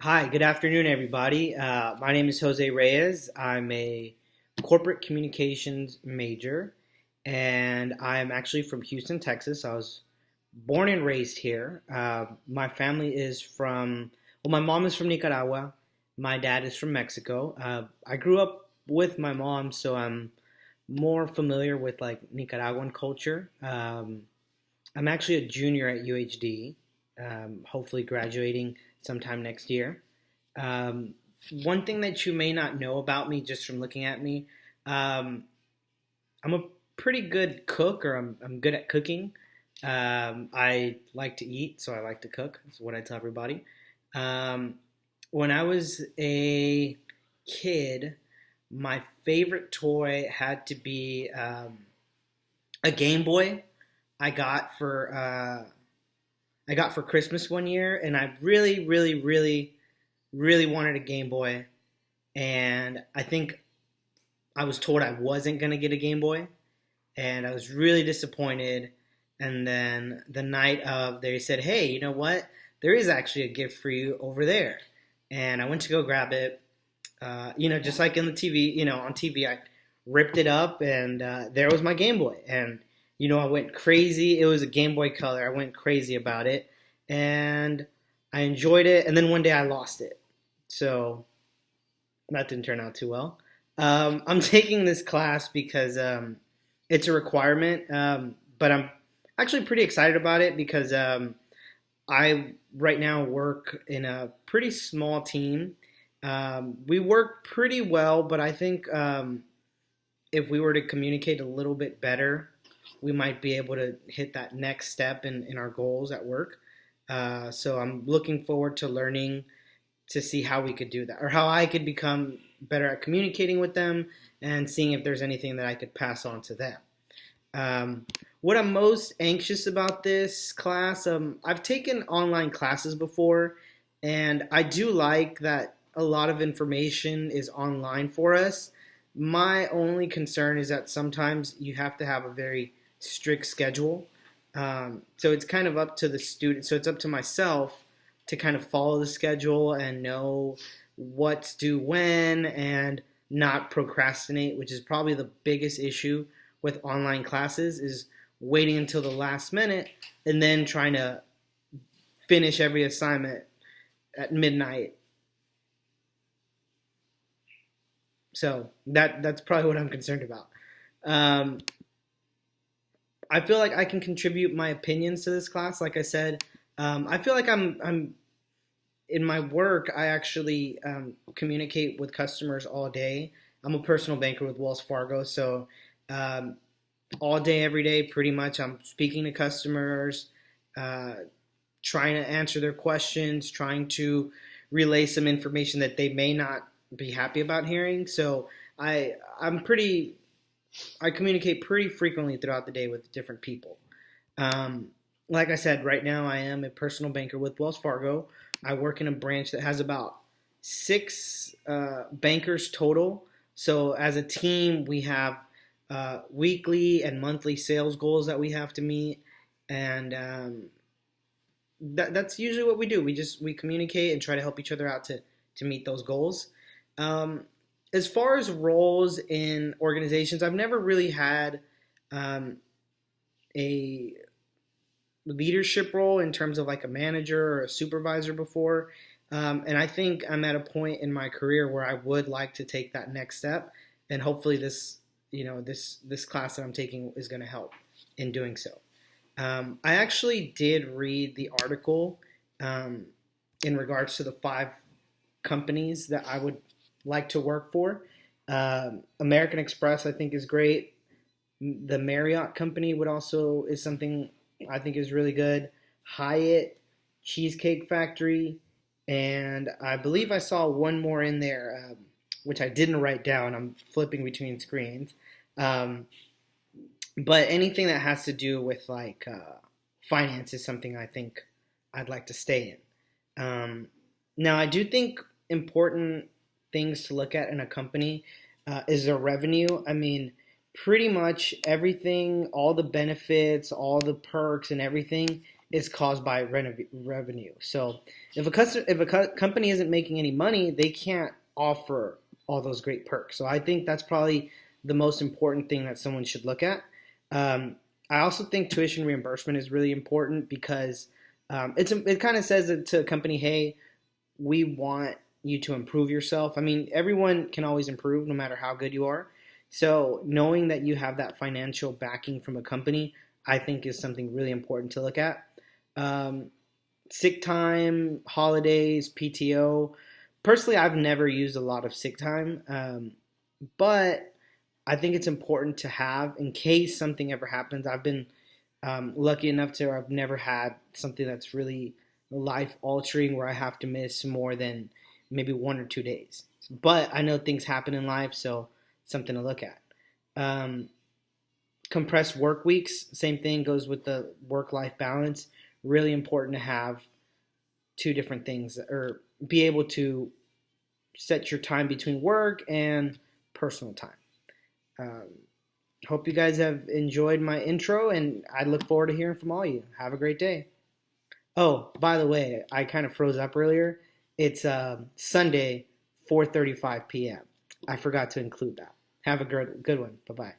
Hi, good afternoon, everybody. My name is Jose Reyes. I'm a corporate communications major, and I'm actually from Houston, Texas. I was born and raised here. My family is my mom is from Nicaragua. My dad is from Mexico. I grew up with my mom, so I'm more familiar with like Nicaraguan culture. I'm actually a junior at UHD, hopefully graduating sometime next year. Um, One thing that you may not know about me just from looking at me, um, I'm a pretty good cook, or I'm good at cooking. I like to eat, so I like to cook. That's what I tell everybody. Um, when I was a kid, my favorite toy had to be a Game Boy. I got for uh, I got for Christmas one year, and I really, really, really, really wanted a Game Boy. And I think I was told I wasn't gonna get a Game Boy, and I was really disappointed. And then the night of, they said, "Hey, you know what? There is actually a gift for you over there." And I went to go grab it. Just like in the TV, on TV, I ripped it up, and there was my Game Boy. And I went crazy. It was a Game Boy Color. I went crazy about it, and I enjoyed it. And then one day I lost it, so that didn't turn out too well. I'm taking this class because it's a requirement, but I'm actually pretty excited about it because I right now work in a pretty small team. We work pretty well, but I think if we were to communicate a little bit better, we might be able to hit that next step in our goals at work. So I'm looking forward to learning to see how we could do that, or how I could become better at communicating with them and seeing if there's anything that I could pass on to them. Um, what I'm most anxious about this class, I've taken online classes before, and I do like that a lot of information is online for us. My only concern is that sometimes you have to have a very strict schedule. So it's kind of up to the student. So it's up to myself to kind of follow the schedule and know what's due when and not procrastinate, which is probably the biggest issue with online classes is waiting until the last minute and then trying to finish every assignment at midnight. So that's probably what I'm concerned about. Um, I feel like I can contribute my opinions to this class. Like I said, I feel like I'm in my work. I actually communicate with customers all day. I'm a personal banker with Wells Fargo, so um, all day, every day, pretty much, I'm speaking to customers, uh, trying to answer their questions, trying to relay some information that they may not be happy about hearing. So I'm pretty I communicate pretty frequently throughout the day with different people. Um, like I said, right now I am a personal banker with Wells Fargo. I work in a branch that has about six bankers total. So as a team, we have weekly and monthly sales goals that we have to meet, and that's usually what we do. We communicate and try to help each other out to meet those goals. Um, as far as roles in organizations, I've never really had um, a leadership role in terms of like a manager or a supervisor before. And I think I'm at a point in my career where I would like to take that next step, and hopefully this class that I'm taking is going to help in doing so. I actually did read the article um, in regards to the five companies that I would like to work for. American Express, I think, is great. The Marriott Company would also is something I think is really good. Hyatt, Cheesecake Factory, and I believe I saw one more in there, which I didn't write down. I'm flipping between screens. Um, but anything that has to do with like finance is something I think I'd like to stay in. Now, I do think important things to look at in a company is their revenue. I mean, pretty much everything, all the benefits, all the perks, and everything is caused by revenue. So if a company isn't making any money, they can't offer all those great perks. So I think that's probably the most important thing that someone should look at. Um, I also think tuition reimbursement is really important because it kind of says to a company, hey, we want you to improve yourself. I mean, everyone can always improve no matter how good you are. So knowing that you have that financial backing from a company, I think is something really important to look at. Um, Sick time, holidays, PTO. Personally, I've never used a lot of sick time, but I think it's important to have in case something ever happens. I've been lucky enough to I've never had something that's really life altering where I have to miss more than maybe 1 or 2 days. But I know things happen in life, so something to look at. Um, Compressed work weeks, same thing goes with the work life balance. Really important to have two different things or be able to set your time between work and personal time. Um, Hope you guys have enjoyed my intro, and I look forward to hearing from all you. Have a great day. Oh, by the way, I kind of froze up earlier. It's Sunday, 4:35 p.m. I forgot to include that. Have a good one. Bye bye.